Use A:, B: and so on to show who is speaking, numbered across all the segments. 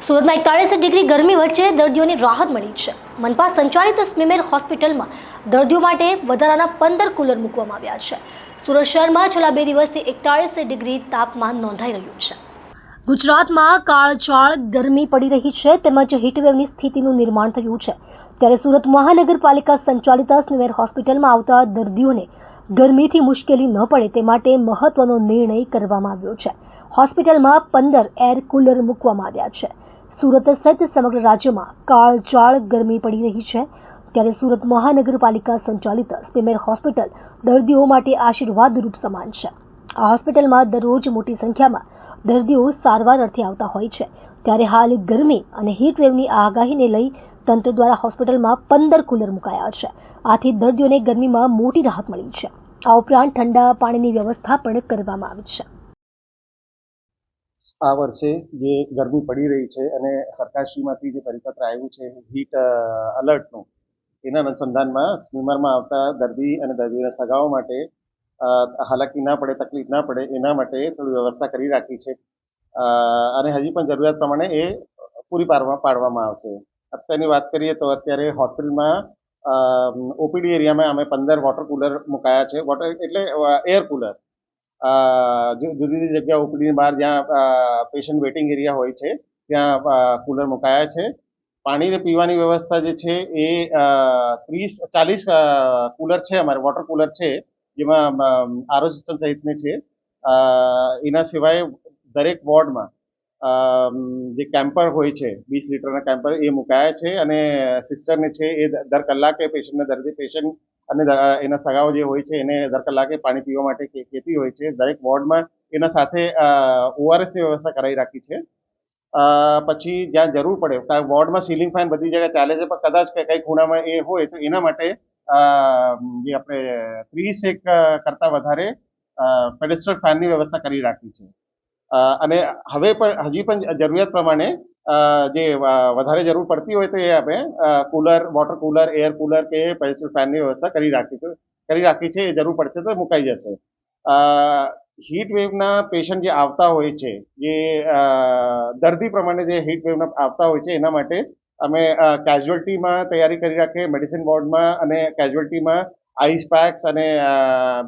A: સુરતમાં 41 ડિગ્રી ગરમી વચ્ચે દર્દીઓને રાહત મળી છે. મનપા સંચાલિત સ્મીમેર હોસ્પિટલમાં દર્દીઓ માટે વધારાના 15 કુલર મૂકવામાં આવ્યા છે. સુરત શહેરમાં છેલ્લા 2 દિવસથી 41 ડિગ્રી તાપમાન નોંધાઈ રહ્યું છે. ગુજરાતમાં કાળઝાળ ગરમી પડી રહી છે તેમજ હીટવેવની સ્થિતિનું નિર્માણ થયું છે. ત્યારે સુરત મહાનગરપાલિકા સંચાલિત સ્મીમેર હોસ્પિટલમાં આવતા દર્દીઓને ગરમીથી મુશ્કેલી ન પડે તે માટે મહત્વનો નિર્ણય કરવામાં આવ્યો છે. હોસ્પિટલમાં 15 એર કુલર મૂકવામાં આવ્યા છે. સુરત સહિત સમગ્ર રાજ્યમાં કાળઝાળ ગરમી પડી રહી છે. ત્યારે સુરત મહાનગરપાલિકા સંચાલિત સ્મીમેર હોસ્પિટલ દર્દીઓ માટે આશીર્વાદરૂપ સમાન છે. આ હોસ્પિટલમાં દરરોજ મોટી સંખ્યામાં દર્દીઓ સારવાર અર્થે આવતા હોય છે. ત્યારે હાલ ગરમી અને હીટવેવની આગાહીને લઈ તંત્ર દ્વારા હોસ્પિટલમાં 15 કુલર મુકાયા છે. આથી દર્દીઓને ગરમીમાં મોટી રાહત મળી છે. આ ઉપરાંત ઠંડા પાણીની વ્યવસ્થા પણ કરવામાં આવી છે.
B: આ વર્ષે જે ગરમી પડી રહી છે અને સરકારશ્રીમાંથી જે પરિપત્ર આવ્યું છે હીટ અલર્ટનું, એના અનુસંધાનમાં સ્મીમરમાં આવતા દર્દી અને દર્દીના સગાઓ માટે હાલાકી ના પડે, તકલીફ ના પડે એના માટે થોડી વ્યવસ્થા કરી રાખી છે અને હજી પણ જરૂરિયાત પ્રમાણે એ પૂરી પાડવામાં આવશે. અત્યારની વાત કરીએ તો અત્યારે હોસ્પિટલમાં ઓપીડી એરિયામાં અમે 15 વોટર કુલર મુકાયા છે. વોટર એટલે એર કુલર. જુદી જુદી જગ્યા ઓપીડીની બહાર જ્યાં પેશન્ટ વેઇટિંગ એરિયા હોય છે ત્યાં કુલર મુકાયા છે. પાણીને પીવાની વ્યવસ્થા જે છે એ 30-40 કુલર છે, અમારે વોટર કુલર છે, જેમાં આરો સિસ્ટમ સહિતની છે. એના સિવાય દરેક વોર્ડમાં જે કેમ્પર હોય છે 20 લીટરના કેમ્પર એ મુકાયા છે અને સિસ્ટરને છે એ દર કલાકે પેશન્ટ અને એના સગાઓ જે હોય છે એને દર કલાકે પાણી પીવા માટે કહેતી હોય છે. દરેક વોર્ડમાં એના સાથે ઓઆરએસની વ્યવસ્થા કરાવી રાખી છે. પછી જ્યાં જરૂર પડે, વોર્ડમાં સીલિંગ ફેન બધી જગ્યાએ ચાલે છે, પણ કદાચ કઈ ખૂણામાં એ હોય તો એના માટે જે આપણે 30 કરતાં વધારે પેડેસ્ટ્રલ ફેનની વ્યવસ્થા કરી રાખી છે. અને હજી પણ જરૂરિયાત પ્રમાણે જે વધારે જરૂર પડતી હોય તો એ આપણે cooler, water cooler, air cooler કે પેડેસ્ટ્રલ ફેનની વ્યવસ્થા કરી રાખી છે. એ જરૂર પડશે તો મુકાઈ જશે. હીટ વેવના પેશન્ટ જે આવતા હોય છે, જે દર્દી પ્રમાણે જે હીટ વેવના આવતા હોય છે એના માટે અમે કેઝ્યુઅલ્ટીમાં તૈયારી કરી રાખીએ, મેડિસિન વોર્ડમાં અને કેઝ્યુઅલ્ટીમાં આઈસ પેક્સ અને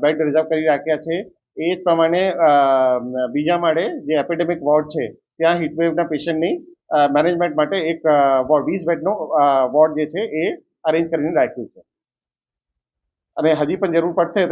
B: બેડ રિઝર્વ કરી રાખ્યા છે. એ જ પ્રમાણે બીજા માળે જે એપિડેમિક વોર્ડ છે ત્યાં હીટવેવના પેશન્ટની મેનેજમેન્ટ માટે એક 20 બેડનો વોર્ડ જે છે એ અરેન્જ કરીને રાખ્યું છે અને હજી પણ જરૂર પડશે